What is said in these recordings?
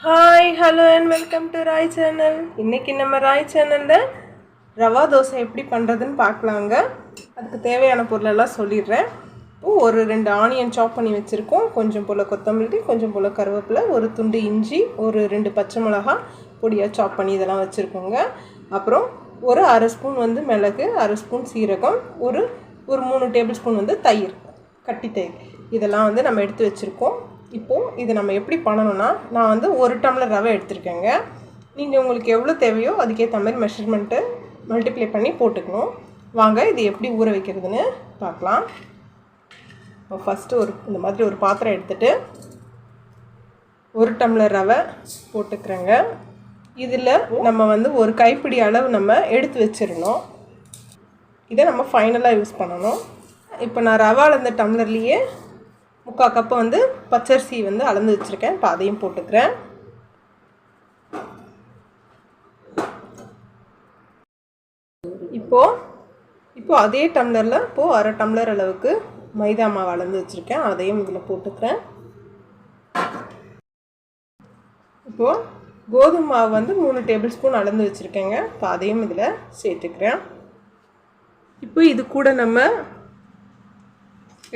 Hi hello and welcome to Roy channel. இன்றைக்கி நம்ம ராய் சேனலில் ரவா தோசை எப்படி பண்ணுறதுன்னு பார்க்கலாங்க. அதுக்கு தேவையான பொருளெல்லாம் சொல்லிடுறேன். ஒரு 2 ஆனியன் சாப் பண்ணி வச்சுருக்கோம், கொஞ்சம் போல் கொத்தமல்லி, கொஞ்சம் போல் கருவேப்பிலை, ஒரு துண்டு இஞ்சி, ஒரு 2 பச்சை மிளகாய் பொடியாக சாப் பண்ணி இதெல்லாம் வச்சுருக்கோங்க. அப்புறம் ஒரு அரை ஸ்பூன் மிளகு, அரை ஸ்பூன் சீரகம், ஒரு 3 டேபிள் ஸ்பூன் தயிர், கட்டி தயிர், இதெல்லாம் நம்ம எடுத்து வச்சுருக்கோம். இப்போது இது நம்ம எப்படி பண்ணணும்னா, நான் 1 டம்ளர் ரவை எடுத்துருக்கேங்க. நீங்கள் உங்களுக்கு எவ்வளோ தேவையோ அதுக்கேற்ற மாதிரி மெஷர்மெண்ட்டு மல்டிப்ளை பண்ணி போட்டுக்கணும். வாங்க இது எப்படி ஊற வைக்கிறதுன்னு பார்க்கலாம். இப்போ ஃபஸ்ட்டு இந்த மாதிரி ஒரு பாத்திரம் எடுத்துகிட்டு 1 டம்ளர் ரவை போட்டுக்கிறேங்க. இதில் நம்ம ஒரு கைப்பிடி அளவு நம்ம எடுத்து வச்சிடணும். இதை நம்ம ஃபைனலாக யூஸ் பண்ணணும். இப்போ நான் ரவை அளந்த டம்ளர்லேயே 3/4 கப்பு பச்சரிசி அளந்து வச்சுருக்கேன். இப்போ அதையும் போட்டுக்கிறேன். இப்போது அதே டம்ளரில் அரை டம்ளர் அளவுக்கு மைதா மாவு அளந்து வச்சுருக்கேன். அதையும் இதில் போட்டுக்கிறேன். இப்போது கோதுமை மாவு 3 டேபிள் ஸ்பூன் அளந்து வச்சுருக்கேங்க. இப்போ அதையும் இதில் சேர்த்துக்கிறேன். இப்போ இது கூட நம்ம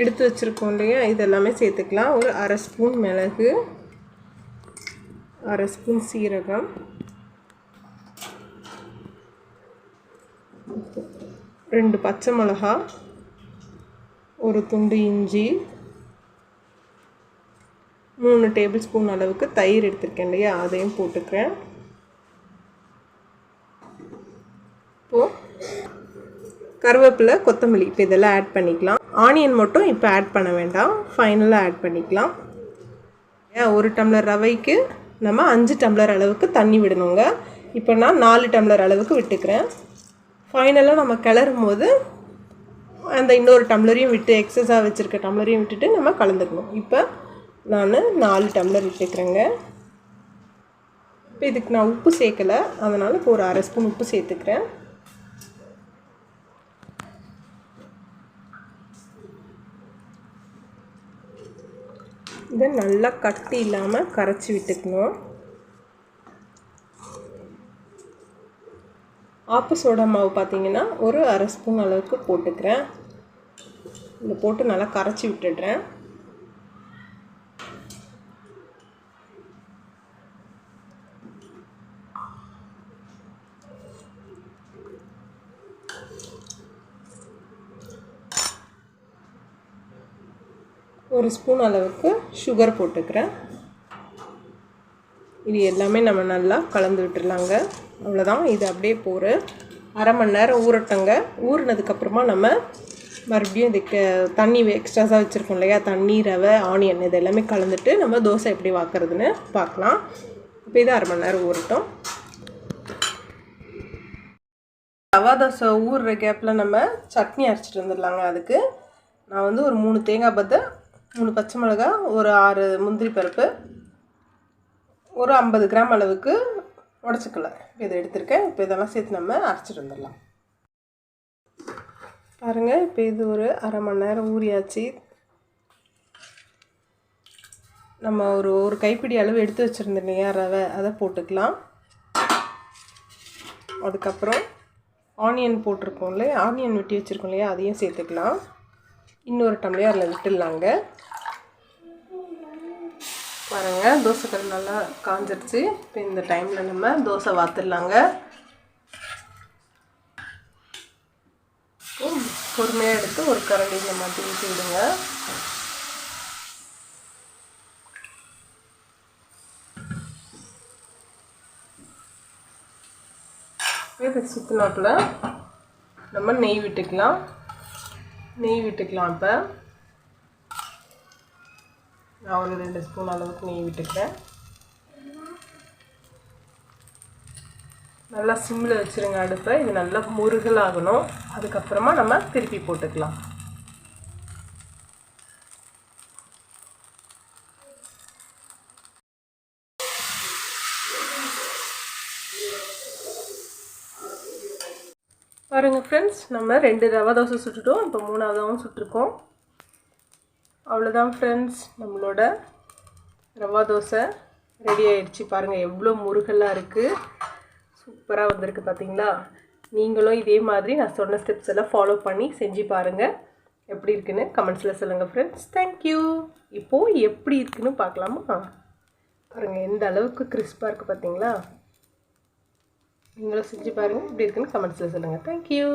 எடுத்து வச்சுருக்கோம் இல்லையா, இதெல்லாமே சேர்த்துக்கலாம். ஒரு அரை ஸ்பூன் மிளகு, அரை ஸ்பூன் சீரகம், 2 பச்சை மிளகாய், ஒரு துண்டு இஞ்சி, 3 டேபிள் ஸ்பூன் அளவுக்கு தயிர் எடுத்துருக்கேன் இல்லையா, அதையும் போட்டுக்கிறேன். இப்போது கருவேப்பிலை, கொத்தமல்லி இப்போ இதெல்லாம் ஆட் பண்ணிக்கலாம். ஆனியன் மட்டும் இப்போ ஆட் பண்ண வேண்டாம், ஃபைனலாக ஆட் பண்ணிக்கலாம். 1 டம்ளர் ரவைக்கு நம்ம 5 டம்ளர் அளவுக்கு தண்ணி விடணுங்க. இப்போ நான் 4 டம்ளர் அளவுக்கு விட்டுக்கிறேன். ஃபைனலாக நம்ம கிளறும் போது அந்த இன்னொரு டம்ளரையும் விட்டு, எக்ஸஸாக வச்சுருக்க டம்ளரையும் விட்டுட்டு நம்ம கலந்துக்கணும். இப்போ நான் 4 டம்ளர் விட்டுக்கிறேங்க. இப்போ இதுக்கு நான் உப்பு சேர்க்கலை, அதனால் இப்போ ஒரு அரை ஸ்பூன் உப்பு சேர்த்துக்கிறேன். இதை நல்லா கட்டி இல்லாமல் கரைச்சி விட்டுக்கணும். ஆப்ப சோடா மாவு பார்த்திங்கன்னா ஒரு அரை ஸ்பூன் அளவுக்கு போட்டுக்கிறேன். இதை போட்டு நல்லா கரைச்சி விட்டுடுறேன். ஒரு ஸ்பூன் அளவுக்கு சுகர் போட்டுக்கிறேன். இது எல்லாமே நம்ம நல்லா கலந்து விட்டுடலாங்க. அவ்வளோதான். இது அப்படியே ஒரு அரை மணி நேரம் ஊறட்டங்க. ஊறினதுக்கப்புறமா நம்ம மறுபடியும் இதுக்கு தண்ணி எக்ஸ்ட்ராஸாக வச்சுருக்கோம் இல்லையா, தண்ணி, ரவை, ஆனியன் இது எல்லாமே கலந்துட்டு நம்ம தோசை எப்படி வாக்குறதுன்னு பார்க்கலாம். இப்போ இது அரை மணி நேரம் ஊறட்டும். ரவா தோசை ஊறுற கேப்பில் நம்ம சட்னி அரைச்சிட்டு வந்துடலாங்க. அதுக்கு நான் ஒரு 3 தேங்காய் பத்தை, 3 பச்சை மிளகாய், ஒரு 6 முந்திரி பருப்பு, ஒரு 50 கிராம் அளவுக்கு உடச்சிக்கல இதை எடுத்திருக்கேன். இப்போ இதெல்லாம் சேர்த்து நம்ம அரைச்சிட்டு வந்துடலாம். பாருங்கள், இப்போ இது ஒரு அரை மணி நேரம் ஊறியாச்சு. நம்ம ஒரு கைப்பிடி அளவு எடுத்து வச்சுருந்தோம் இல்லையா ரவை, அதை போட்டுக்கலாம். அதுக்கப்புறம் ஆனியன் போட்டிருக்கோம் இல்லையா, ஆனியன் வெட்டி வச்சுருக்கோம் இல்லையா, அதையும் சேர்த்துக்கலாம். இன்னொரு டம்ளர் அதில் விட்டுடலாங்க. பாருங்கள், தோசைக்கல் நல்லா காஞ்சிருச்சு. இப்போ இந்த டைமில் நம்ம தோசை வாத்துடலாங்க. பொறுமையாக எடுத்து ஒரு கரண்டியில் மாற்றி ஊற்றி விடுங்க. இது சுற்றினாப்பில் நம்ம நெய் விட்டுக்கலாம். இப்போ நான் ஒரு 2 ஸ்பூன் அளவுக்கு நெய் விட்டுக்கிறேன். நல்லா சிம்மில் வச்சுருங்க அடுப்பை. இது நல்லா முருகலாகணும். அதுக்கப்புறமா நம்ம திருப்பி போட்டுக்கலாம். பாருங்கள் ஃப்ரெண்ட்ஸ், நம்ம 2 ரவா தோசை சுட்டுட்டோம். இப்போ 3ஆவதாகவும் சுட்டுருக்கோம். அவ்வளோதான் ஃப்ரெண்ட்ஸ், நம்மளோட ரவா தோசை ரெடி ஆயிடுச்சு. பாருங்கள் எவ்வளோ முருகலாக இருக்குது, சூப்பராக வந்திருக்கு பார்த்தீங்களா? நீங்களும் இதே மாதிரி நான் சொன்ன ஸ்டெப்ஸ் எல்லாம் ஃபாலோ பண்ணி செஞ்சு பாருங்கள். எப்படி இருக்குன்னு கமெண்ட்ஸில் சொல்லுங்கள் ஃப்ரெண்ட்ஸ். தேங்க்யூ. இப்போது எப்படி இருக்குன்னு பார்க்கலாமா? பாருங்கள் எந்த அளவுக்கு கிறிஸ்பாக இருக்குது பார்த்தீங்களா? நீங்களும் செஞ்சு பாருங்கள், எப்படி இருக்குன்னு கமெண்ட்ஸில் சொல்லுங்கள். தேங்க்யூ.